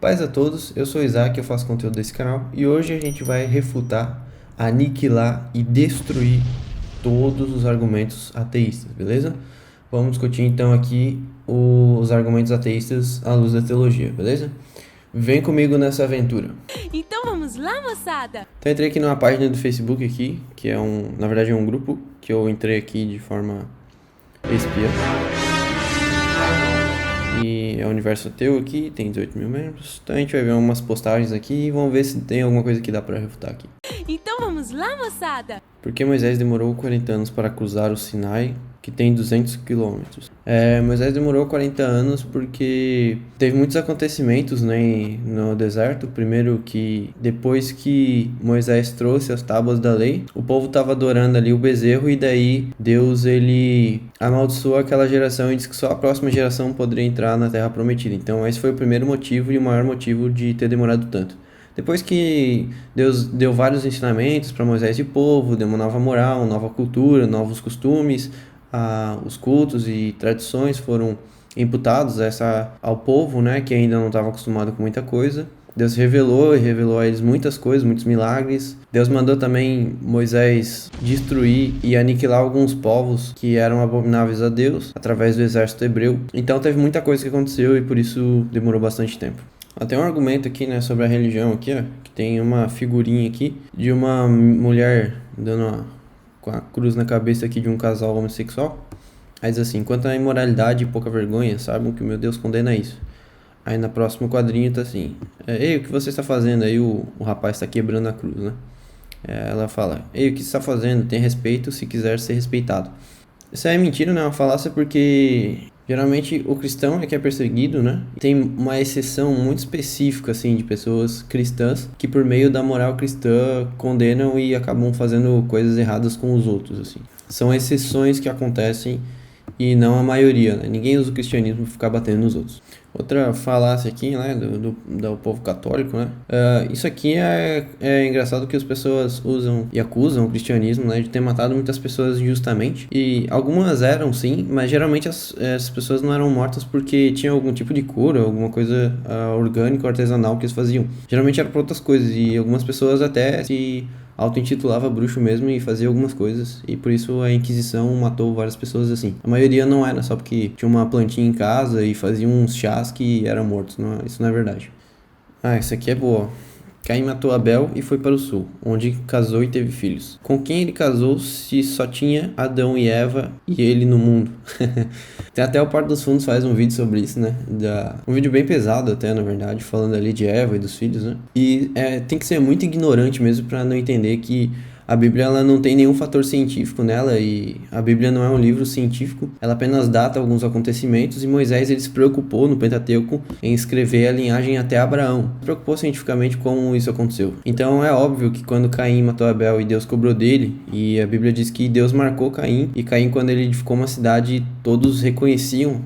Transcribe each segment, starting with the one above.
Paz a todos, eu sou o Isaac, eu faço conteúdo desse canal e hoje a gente vai refutar, aniquilar e destruir todos os argumentos ateístas, beleza? Vamos discutir então aqui os argumentos ateístas à luz da teologia, beleza? Vem comigo nessa aventura. Então vamos lá, moçada! Então entrei aqui numa página do Facebook aqui, que é na verdade é um grupo que eu entrei aqui de forma espiã. E é o Universo Ateu aqui, tem 18 mil membros. Então a gente vai ver umas postagens aqui e vamos ver se tem alguma coisa que dá pra refutar aqui. Então vamos lá, moçada! Por que Moisés demorou 40 anos para cruzar o Sinai, que tem 200 quilômetros? Moisés demorou 40 anos porque teve muitos acontecimentos, né, no deserto. Primeiro que depois que Moisés trouxe as tábuas da lei, o povo estava adorando ali o bezerro e daí Deus ele amaldiçoou aquela geração e disse que só a próxima geração poderia entrar na Terra Prometida. Então esse foi o primeiro motivo e o maior motivo de ter demorado tanto. Depois que Deus deu vários ensinamentos para Moisés e o povo, deu uma nova moral, nova cultura, novos costumes, os cultos e tradições foram imputados ao povo, né, que ainda não estava acostumado com muita coisa. Deus revelou a eles muitas coisas, muitos milagres. Deus mandou também Moisés destruir e aniquilar alguns povos que eram abomináveis a Deus, através do exército hebreu. Então teve muita coisa que aconteceu e por isso demorou bastante tempo. Tem um argumento aqui, né, sobre a religião aqui, ó, que tem uma figurinha aqui de uma mulher com a cruz na cabeça aqui de um casal homossexual. Aí diz assim: quanto à imoralidade e pouca vergonha, saibam que o meu Deus condena isso. Aí na próxima quadrinho tá assim: ei, o que você está fazendo? Aí o rapaz está quebrando a cruz, né? Ela fala: ei, o que você está fazendo? Tem respeito se quiser ser respeitado. Isso é mentira, né? É uma falácia porque geralmente o cristão é que é perseguido, né? Tem uma exceção muito específica, assim, de pessoas cristãs que por meio da moral cristã condenam e acabam fazendo coisas erradas com os outros, assim. São exceções que acontecem e não a maioria, né? Ninguém usa o cristianismo para ficar batendo nos outros. Outra falácia aqui, né, do povo católico, né? Isso aqui é engraçado que as pessoas usam e acusam o cristianismo, né, de ter matado muitas pessoas injustamente. E algumas eram, sim, mas geralmente as pessoas não eram mortas porque tinha algum tipo de cura, alguma coisa orgânica, artesanal que eles faziam. Geralmente era por outras coisas e algumas pessoas até se auto-intitulava bruxo mesmo e fazia algumas coisas, e por isso a Inquisição matou várias pessoas assim. A maioria não era só porque tinha uma plantinha em casa e fazia uns chás que eram mortos, não, isso não é verdade. Isso aqui é boa. Caim matou Abel e foi para o sul, onde casou e teve filhos. Com quem ele casou se só tinha Adão e Eva e ele no mundo? Tem até o Porta dos Fundos faz um vídeo sobre isso, né? Um vídeo bem pesado até, na verdade, falando ali de Eva e dos filhos, né? E tem que ser muito ignorante mesmo para não entender que a Bíblia ela não tem nenhum fator científico nela e a Bíblia não é um livro científico, ela apenas data alguns acontecimentos e Moisés ele se preocupou no Pentateuco em escrever a linhagem até Abraão. Se preocupou cientificamente como isso aconteceu. Então é óbvio que quando Caim matou Abel e Deus cobrou dele, e a Bíblia diz que Deus marcou Caim, e Caim quando ele edificou uma cidade todos reconheciam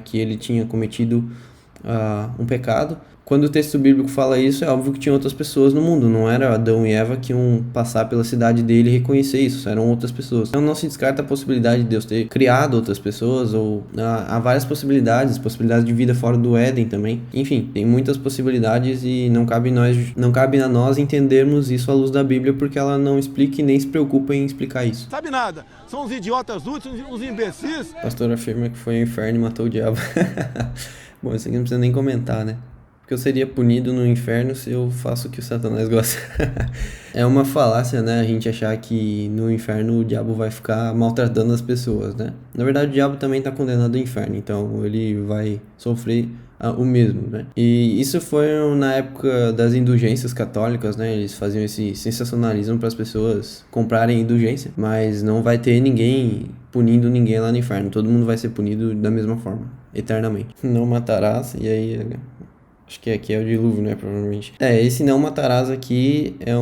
que ele tinha cometido um pecado. Quando o texto bíblico fala isso, é óbvio que tinha outras pessoas no mundo. Não era Adão e Eva que iam passar pela cidade dele e reconhecer isso. Eram outras pessoas. Então não se descarta a possibilidade de Deus ter criado outras pessoas. Ou há várias possibilidades de vida fora do Éden também. Enfim, tem muitas possibilidades e não cabe a nós entendermos isso à luz da Bíblia, porque ela não explica e nem se preocupa em explicar isso. Sabe nada. São uns idiotas úteis, uns imbecis. O pastor afirma que foi ao inferno e matou o diabo. Bom, isso aqui não precisa nem comentar, né? Porque eu seria punido no inferno se eu faço o que o Satanás gosta. É uma falácia, né? A gente achar que no inferno o diabo vai ficar maltratando as pessoas, né? Na verdade, o diabo também está condenado ao inferno, então ele vai sofrer o mesmo, né? E isso foi na época das indulgências católicas, né? Eles faziam esse sensacionalismo para as pessoas comprarem indulgência, mas não vai ter ninguém punindo ninguém lá no inferno. Todo mundo vai ser punido da mesma forma, eternamente. Não matarás, e aí... Acho que aqui é o dilúvio, né? Provavelmente. Esse não matarás aqui é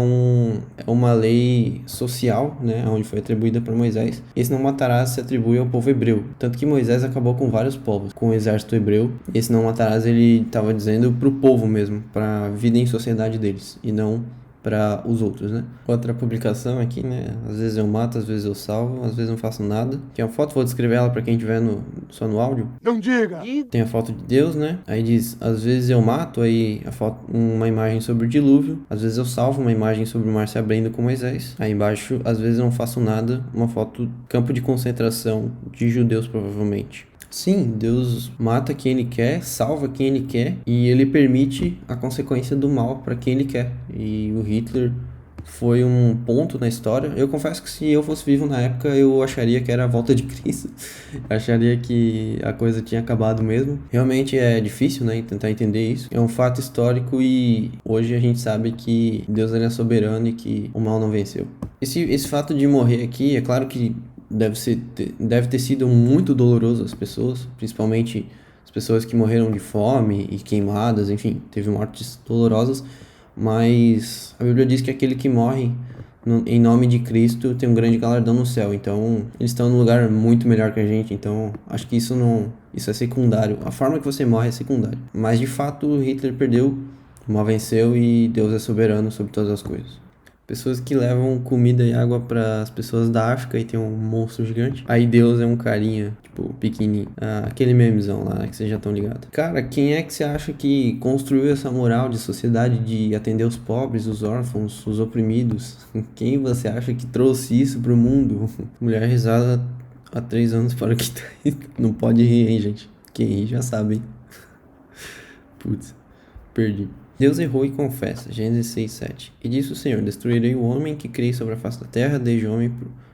uma lei social, né? Onde foi atribuída para Moisés. Esse não matarás se atribui ao povo hebreu. Tanto que Moisés acabou com vários povos, com o exército hebreu. Esse não matarás ele estava dizendo para o povo mesmo, para a vida em sociedade deles, e não para os outros, né? Outra publicação aqui, né? Às vezes eu mato, às vezes eu salvo, às vezes não faço nada. Tem uma foto, vou descrever ela para quem tiver só no áudio. Não diga! Tem a foto de Deus, né? Aí diz, às vezes eu mato, aí a foto, uma imagem sobre o dilúvio. Às vezes eu salvo, uma imagem sobre o mar se abrindo com Moisés. Aí embaixo, às vezes eu não faço nada, uma foto campo de concentração de judeus, provavelmente. Sim, Deus mata quem Ele quer, salva quem Ele quer e Ele permite a consequência do mal para quem Ele quer. E o Hitler foi um ponto na história. Eu confesso que se eu fosse vivo na época, eu acharia que era a volta de Cristo. Acharia que a coisa tinha acabado mesmo. Realmente é difícil, né, tentar entender isso. É um fato histórico e hoje a gente sabe que Deus é soberano e que o mal não venceu. Esse fato de morrer aqui, é claro que deve ter sido muito doloroso às pessoas, principalmente as pessoas que morreram de fome e queimadas, enfim, teve mortes dolorosas, mas a Bíblia diz que aquele que morre em nome de Cristo tem um grande galardão no céu, então eles estão num lugar muito melhor que a gente, então acho que isso é secundário, a forma que você morre é secundária, mas de fato Hitler perdeu, o mal venceu e Deus é soberano sobre todas as coisas. Pessoas que levam comida e água para as pessoas da África e tem um monstro gigante. Aí Deus é um carinha, tipo, pequenininho. Aquele memezão lá, que vocês já estão ligados. Cara, quem é que você acha que construiu essa moral de sociedade de atender os pobres, os órfãos, os oprimidos? Quem você acha que trouxe isso pro mundo? Mulher risada há 3 anos para o que tá aí. Não pode rir, hein, gente? Quem ri já sabe, hein? Putz, perdi. Deus errou e confessa, Gênesis 6:7. E disse o Senhor, destruirei o homem que criei sobre a face da terra, desde o homem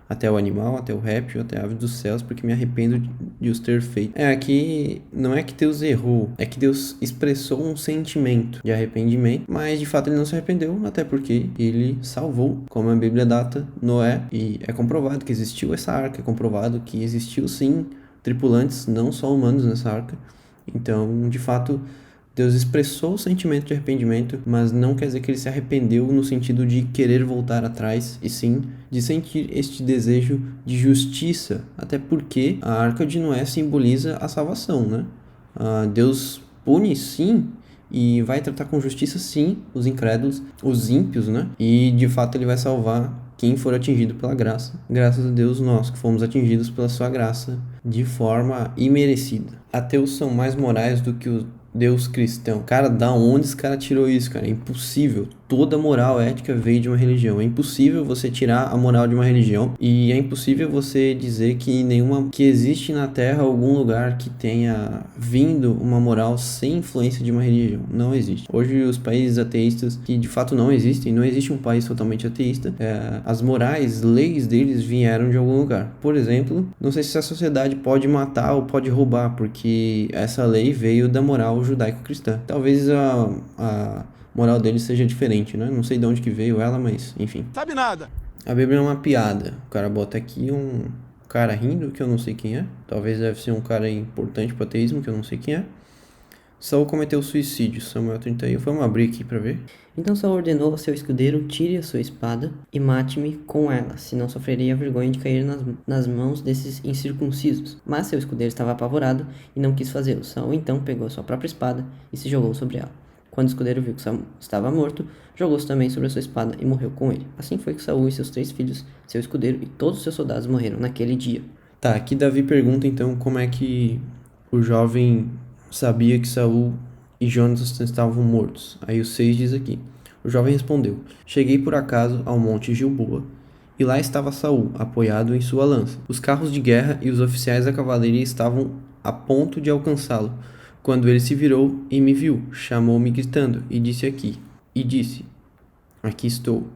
até o animal, até o réptil, até a ave dos céus, porque me arrependo de os ter feito. Aqui não é que Deus errou, é que Deus expressou um sentimento de arrependimento, mas de fato ele não se arrependeu, até porque ele salvou, como a Bíblia data Noé, e é comprovado que existiu essa arca, é comprovado que existiu sim tripulantes, não só humanos nessa arca. Então, de fato, Deus expressou o sentimento de arrependimento, mas não quer dizer que ele se arrependeu no sentido de querer voltar atrás, e sim de sentir este desejo de justiça, até porque a Arca de Noé simboliza a salvação, né? Deus pune sim, e vai tratar com justiça sim os incrédulos, os ímpios, né? E de fato ele vai salvar quem for atingido pela graça. Graças a Deus nós que fomos atingidos pela sua graça de forma imerecida. Ateus são mais morais do que os Deus cristão. Cara, da onde esse cara tirou isso, cara? É impossível. Toda moral ética veio de uma religião. É impossível você tirar a moral de uma religião. E é impossível você dizer que existe na Terra algum lugar que tenha vindo uma moral sem influência de uma religião. Não existe. Hoje os países ateístas, que de fato não existem, não existe um país totalmente ateísta, as morais, leis deles vieram de algum lugar. Por exemplo, não sei se a sociedade pode matar ou pode roubar, porque essa lei veio da moral judaico-cristã. Talvez a moral deles seja diferente, né? Não sei de onde que veio ela, mas enfim. Sabe nada. A Bíblia é uma piada. O cara bota aqui um cara rindo, que eu não sei quem é. Talvez deve ser um cara importante para o ateísmo, que eu não sei quem é. Saul cometeu suicídio. Samuel 31. Vamos abrir aqui para ver. Então Saul ordenou ao seu escudeiro, tire a sua espada e mate-me com ela, senão sofreria a vergonha de cair nas mãos desses incircuncisos. Mas seu escudeiro estava apavorado e não quis fazê-lo. Saul então pegou a sua própria espada e se jogou sobre ela. Quando o escudeiro viu que Saul estava morto, jogou-se também sobre a sua espada e morreu com ele. Assim foi que Saul e seus 3 filhos, seu escudeiro e todos os seus soldados morreram naquele dia. Tá, aqui Davi pergunta então como é que o jovem sabia que Saul e Jonatas estavam mortos. Aí o 6 diz aqui. O jovem respondeu, cheguei por acaso ao monte Gilboa, e lá estava Saul, apoiado em sua lança. Os carros de guerra e os oficiais da cavalaria estavam a ponto de alcançá-lo, quando ele se virou e me viu, chamou-me gritando, e disse, aqui estou.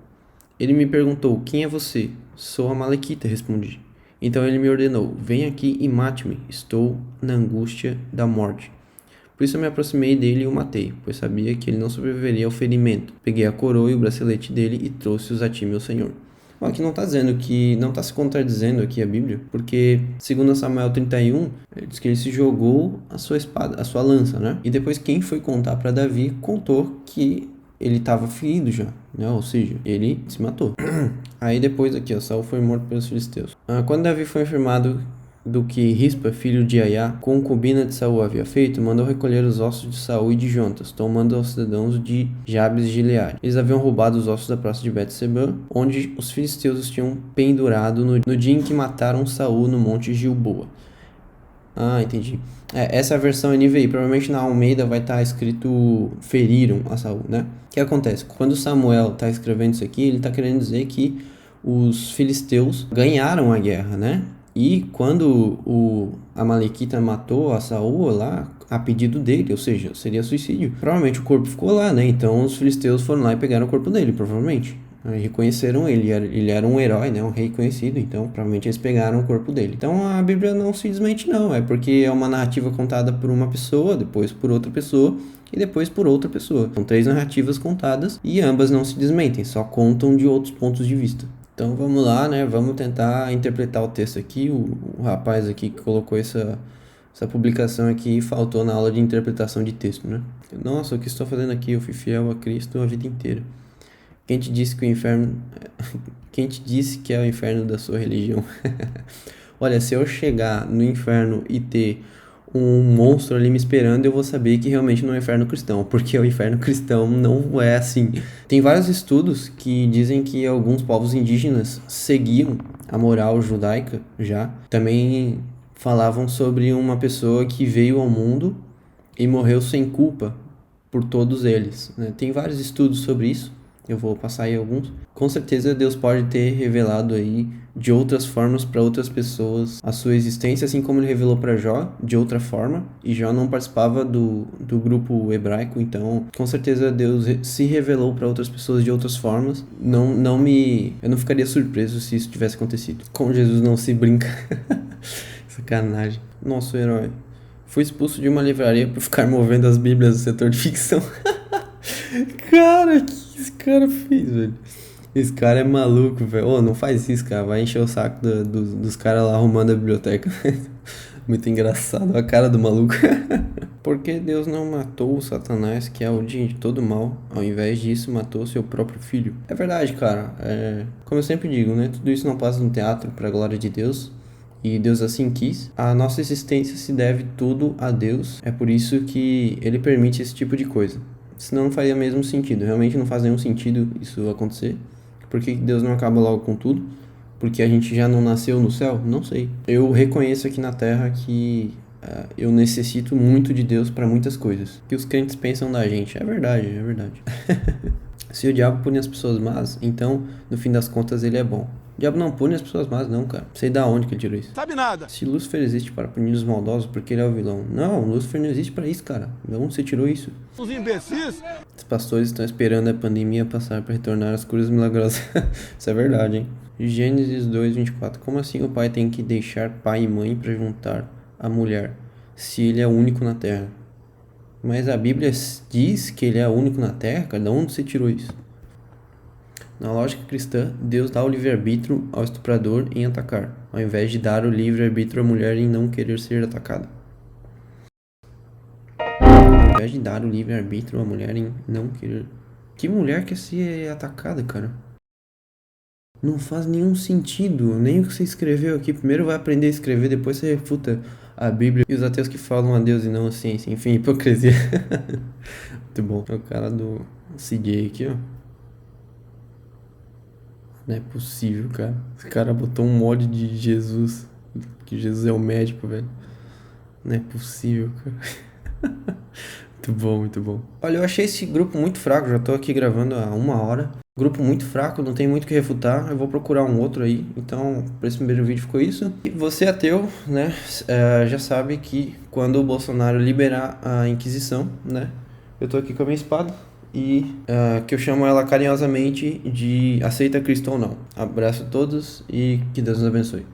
Ele me perguntou, quem é você? Sou a Malequita, respondi. Então ele me ordenou, vem aqui e mate-me, estou na angústia da morte. Por isso eu me aproximei dele e o matei, pois sabia que ele não sobreviveria ao ferimento. Peguei a coroa e o bracelete dele e trouxe-os a ti, meu senhor. Bom, aqui não está dizendo que, não está se contradizendo aqui a Bíblia, porque segundo Samuel 31, ele diz que ele se jogou a sua espada, a sua lança, né? E depois quem foi contar para Davi contou que ele estava ferido já, né? Ou seja, ele se matou. Aí depois aqui, Saul foi morto pelos filisteus. Quando Davi foi afirmado do que Rispa, filho de Aiá, concubina de Saul, havia feito, mandou recolher os ossos de Saul e de Jontas, tomando aos cidadãos de Jabes de Gileade. Eles haviam roubado os ossos da praça de Bet-Seba, onde os filisteus os tinham pendurado no dia em que mataram Saul no monte Gilboa. Ah, entendi. Essa é a versão NVI. Provavelmente na Almeida vai estar escrito feriram a Saul, né? O que acontece? Quando Samuel está escrevendo isso aqui, ele está querendo dizer que os filisteus ganharam a guerra, né? E quando o Amalequita matou a Saul lá, a pedido dele, ou seja, seria suicídio, provavelmente o corpo ficou lá, né? Então os filisteus foram lá e pegaram o corpo dele, provavelmente. Aí reconheceram ele era um herói, né? Um rei conhecido, então provavelmente eles pegaram o corpo dele. Então a Bíblia não se desmente não, é porque é uma narrativa contada por uma pessoa, depois por outra pessoa e depois por outra pessoa. São 3 narrativas contadas e ambas não se desmentem, só contam de outros pontos de vista. Então vamos lá, né? Vamos tentar interpretar o texto aqui. O rapaz aqui que colocou essa publicação aqui faltou na aula de interpretação de texto, né? Nossa, o que estou fazendo aqui? Eu fui fiel a Cristo a vida inteira. Quem te disse que o inferno... Quem te disse que é o inferno da sua religião? Olha, se eu chegar no inferno e ter um monstro ali me esperando, eu vou saber que realmente não é o inferno cristão, porque o inferno cristão não é assim. Tem vários estudos que dizem que alguns povos indígenas seguiam a moral judaica já. Também falavam sobre uma pessoa que veio ao mundo e morreu sem culpa por todos eles, né? Tem vários estudos sobre isso. Eu vou passar aí alguns. Com certeza Deus pode ter revelado aí de outras formas para outras pessoas a sua existência, assim como ele revelou para Jó de outra forma. E Jó não participava do grupo hebraico, então com certeza Deus se revelou para outras pessoas de outras formas. Eu não ficaria surpreso se isso tivesse acontecido. Com Jesus não se brinca. Sacanagem. Nosso herói foi expulso de uma livraria por ficar movendo as bíblias do setor de ficção. Cara, o que esse cara fez, velho? Esse cara é maluco, velho. Ô, não faz isso, cara. Vai encher o saco dos caras lá arrumando a biblioteca. Muito engraçado a cara do maluco. Por que Deus não matou o Satanás, que é a origem de todo mal, ao invés disso matou seu próprio filho? É verdade, cara. Como eu sempre digo, né? Tudo isso não passa no teatro para a glória de Deus. E Deus assim quis. A nossa existência se deve tudo a Deus. É por isso que Ele permite esse tipo de coisa. Senão não faria mesmo sentido. Realmente não faz nenhum sentido isso acontecer. Por que Deus não acaba logo com tudo? Porque a gente já não nasceu no céu? Não sei. Eu reconheço aqui na Terra que eu necessito muito de Deus para muitas coisas. Que os crentes pensam da gente. É verdade, é verdade. Se o diabo pune as pessoas más, então, no fim das contas, ele é bom. O diabo não pune as pessoas más, não, cara. Sei da onde que ele tirou isso. Sabe nada. Se Lúcifer existe para punir os maldosos, porque ele é o vilão. Não, Lúcifer não existe para isso, cara. De onde você tirou isso? Os imbecis. Os pastores estão esperando a pandemia passar para retornar às curas milagrosas. Isso é verdade, hein? Gênesis 2:24. Como assim o pai tem que deixar pai e mãe para juntar a mulher, se ele é o único na terra? Mas a Bíblia diz que ele é o único na terra, cara. De onde você tirou isso? Na lógica cristã, Deus dá o livre-arbítrio ao estuprador em atacar, ao invés de dar o livre-arbítrio à mulher em não querer ser atacada. Ao invés de dar o livre-arbítrio à mulher em não querer... Que mulher quer ser atacada, cara? Não faz nenhum sentido. Nem o que você escreveu aqui. Primeiro vai aprender a escrever, depois você refuta a Bíblia e os ateus que falam a Deus e não a ciência. Enfim, hipocrisia. Muito bom. É o cara do CJ aqui, ó. Não é possível, cara. Esse cara botou um mod de Jesus. Que Jesus é o médico, velho. Não é possível, cara. Muito bom, muito bom. Olha, eu achei esse grupo muito fraco. Já tô aqui gravando há 1 hora. Grupo muito fraco, não tem muito o que refutar. Eu vou procurar um outro aí. Então, para esse primeiro vídeo ficou isso. E você ateu, né? Já sabe que quando o Bolsonaro liberar a Inquisição, né? Eu tô aqui com a minha espada. E que eu chamo ela carinhosamente de aceita Cristo ou não. Abraço a todos e que Deus nos abençoe.